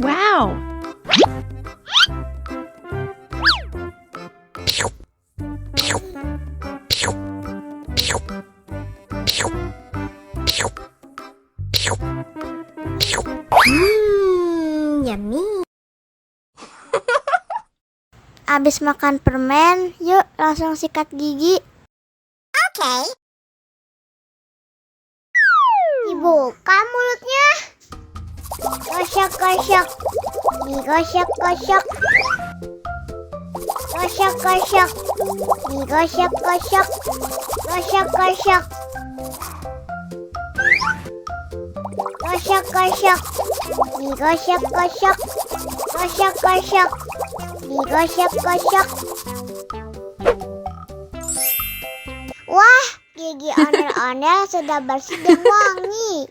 Wow! Yummy. Abis makan permen, yuk langsung sikat gigi. Oke. Dibuka mulutnya. Gosok-gosok. Digosok-gosok. Gosok-gosok. Digosok-gosok. Gosok-gosok. Gosok-gosok. Digosok-gosok. Gosok-gosok. Digosok-gosok. Wah, gigi ondel-ondel sudah bersih dan wangi.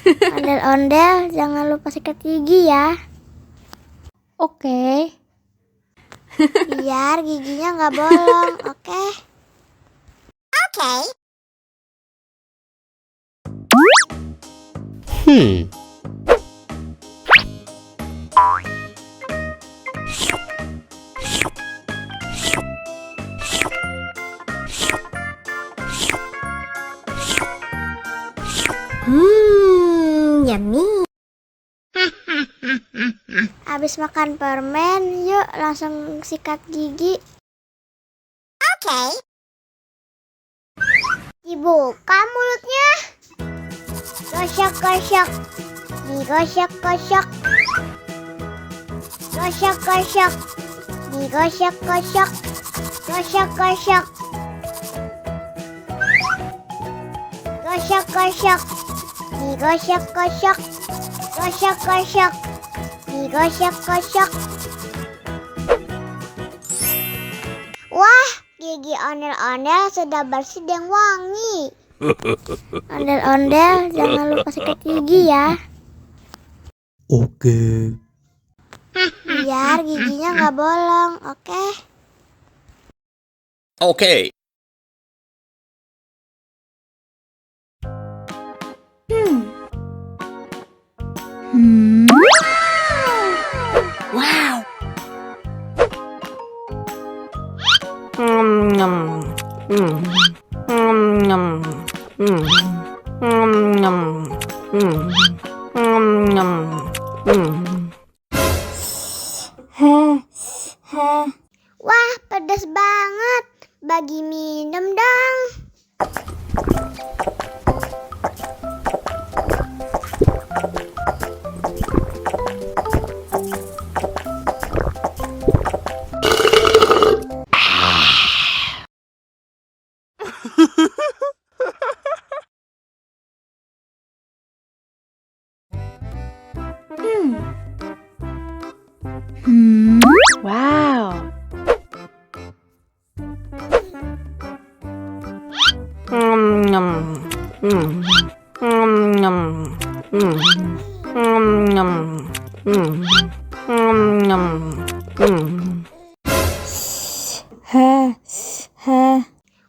Ondel-ondel, jangan lupa sikat gigi ya. Oke. Biar giginya nggak bolong, oke? Oke. Yummy. Abis makan permen, yuk langsung sikat gigi. Oke. Dibuka mulutnya. Gosok-gosok. Digosok-gosok. Gosok-gosok. Digosok-gosok. Gosok-gosok. Gosok-gosok. Digosok-gosok. Gosok-gosok. Digosok-gosok. Wah, gigi ondel-ondel sudah bersih dan wangi. Ondel-ondel, jangan lupa sikat gigi ya. Oke. Biar giginya nggak bolong, oke? Okay. Wow! Wah, pedas banget. Bagi minum dong. Wow!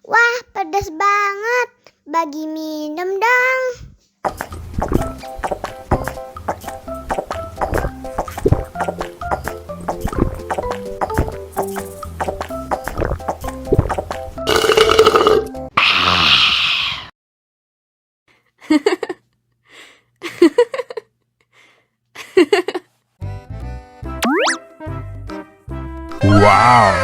Wah, pedas banget. Bagi minum dong. Wow.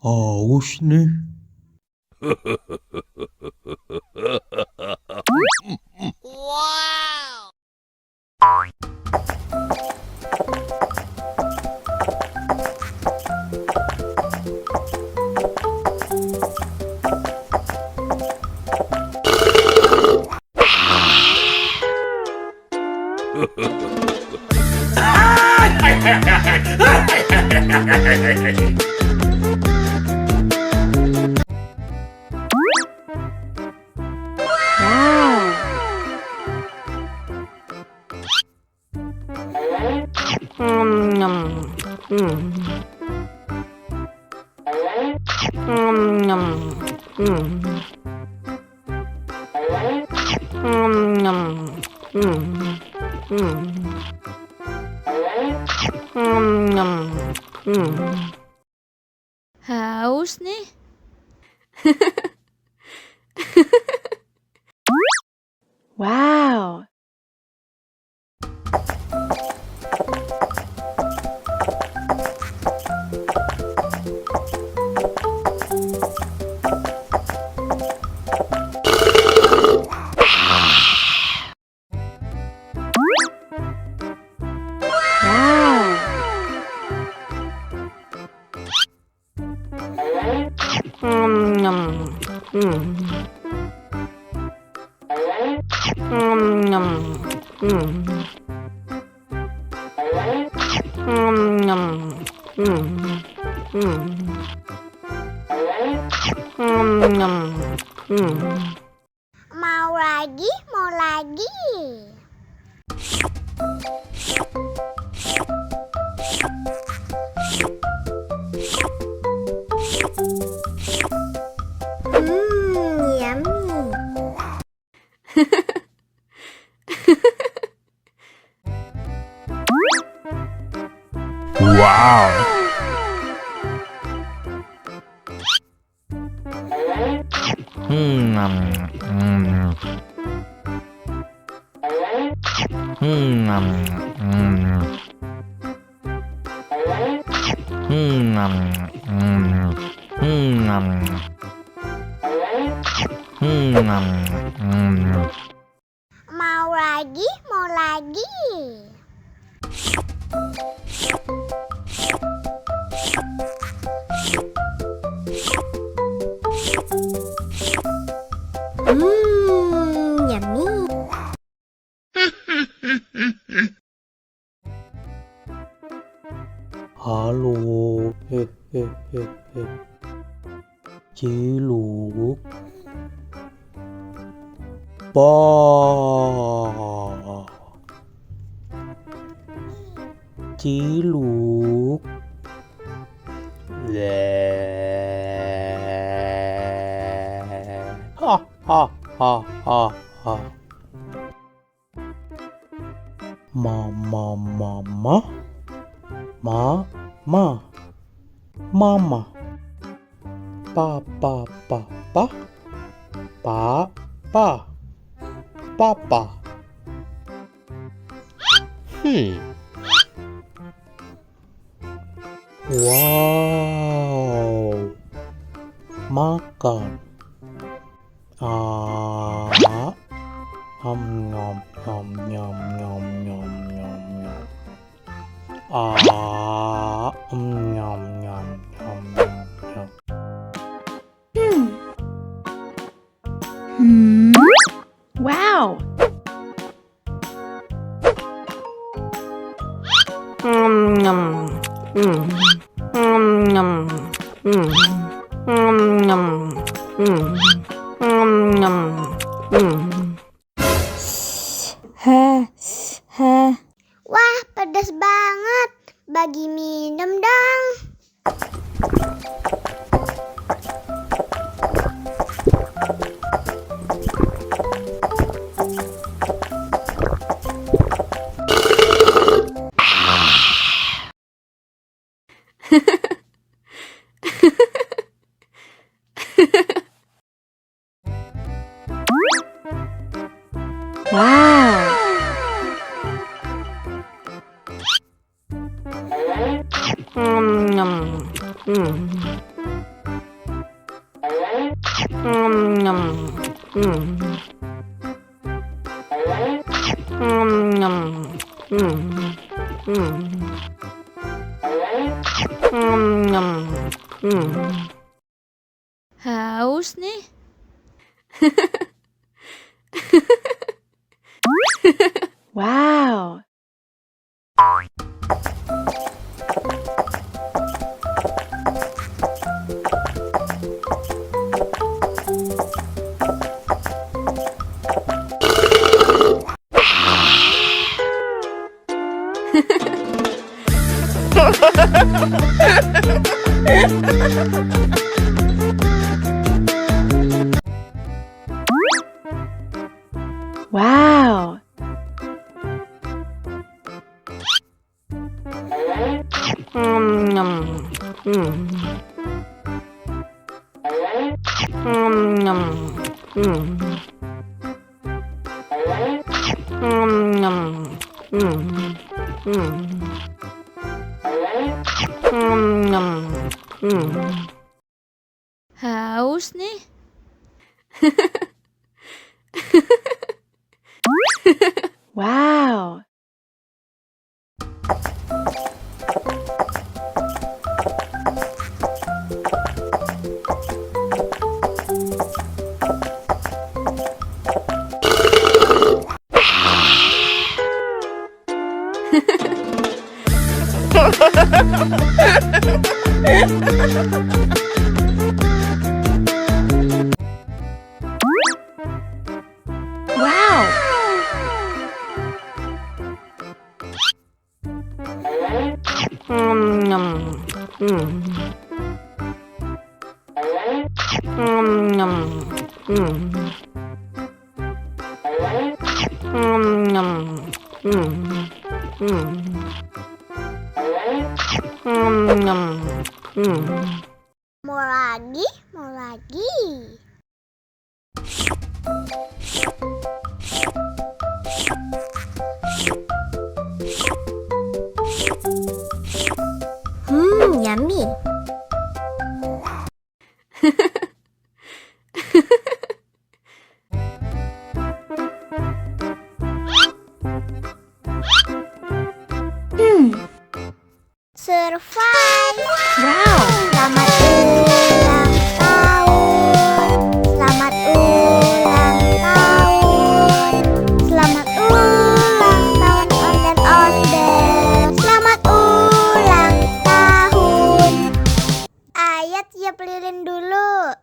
Haus nih. Haus nih. Wow. Wow. Mau lagi, mau lagi. Yummy. Wow. Mau lagi, mau lagi. Yummy. Halo, Ciluk. Ba. Ciluk. Le. Ha ha ha ha ha. Mama, mama. Mama. Papa. Papa. Wow. Makan. Nyom. Wow. Wah, pedas banget. Bagi minum dong. Wow. Haus nih. Wow. Haus nih. Wow. Wow. Mau lagi, mau lagi. Yummy. Survive. Wow. Selamat ulang tahun. Selamat ulang tahun. Selamat ulang tahun ondel-ondel. Selamat ulang tahun. Ayat tiup lilin dulu.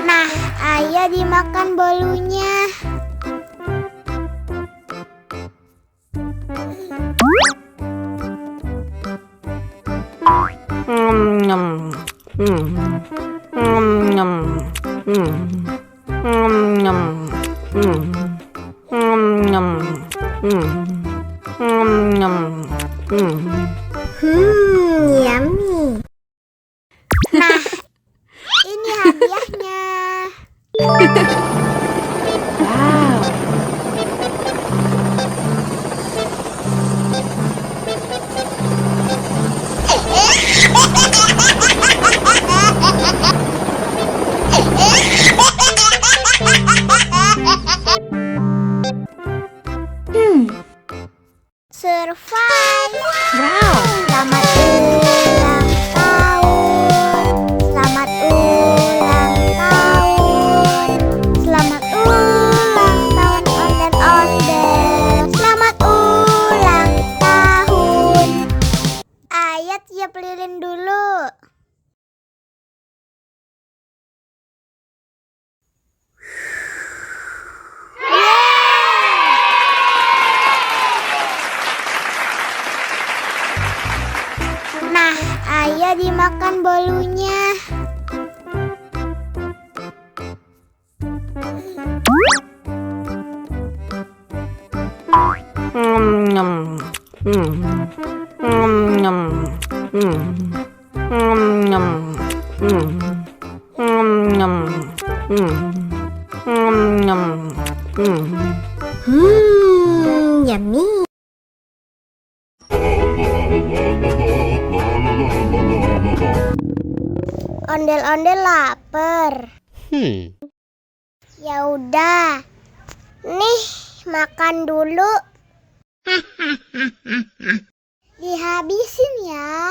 Nah, ayah dimakan bolunya. Yummy. Nah, ini hadiahnya. Wow. Survive. Wow. Selamat ulang tahun. Selamat ulang tahun. Selamat ulang tahun ondel-ondel. Selamat ulang tahun. Ayat tiup lilin dulu. Nah, ayah dimakan bolunya. Yummy. Ondel-ondel lapar. Ya udah. Nih, makan dulu. Dihabisin ya.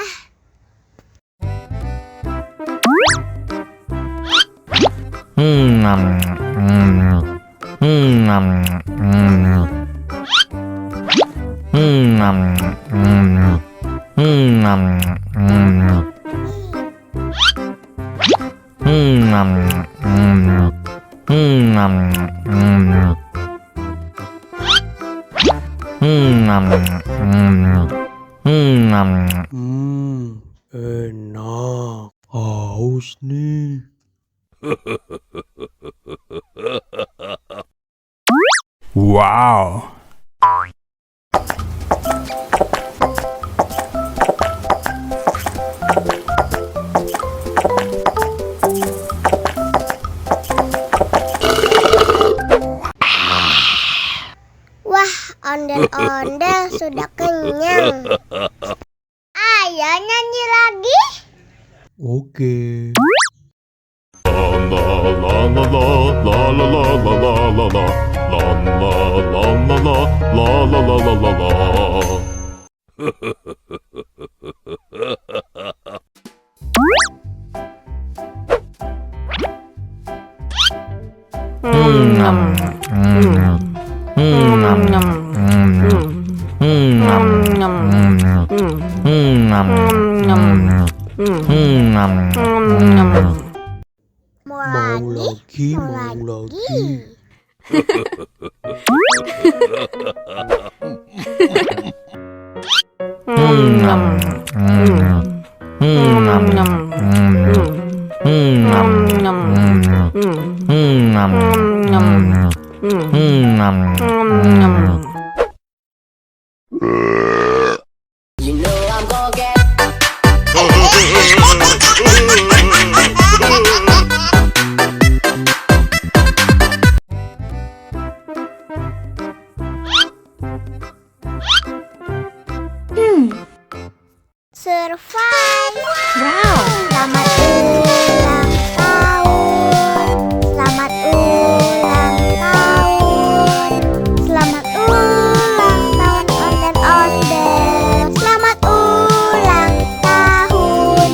Enak. Haus nih. Wow. Wah, ondel-ondel sudah kenyang. Ayo nyanyi lagi. Oke. Mau Mau lagi? lagi, mau lagi. Survive. Wow. Selamat ulang tahun. Selamat ulang tahun. Selamat ulang tahun ondel-ondel. Selamat ulang tahun.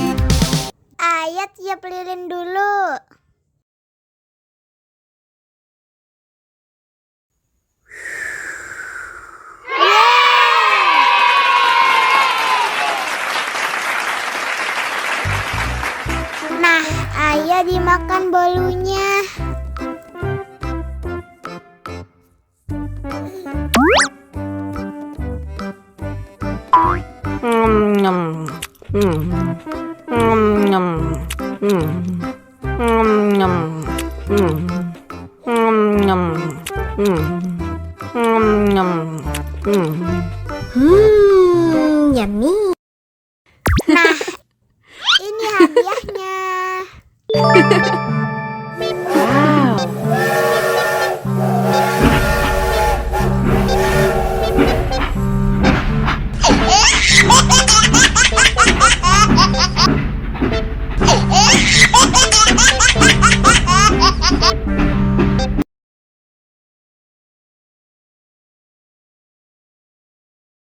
Ayat tiup lilin dulu. Nah, ayo dimakan bolunya. Yummy. Nah, ini hadiahnya.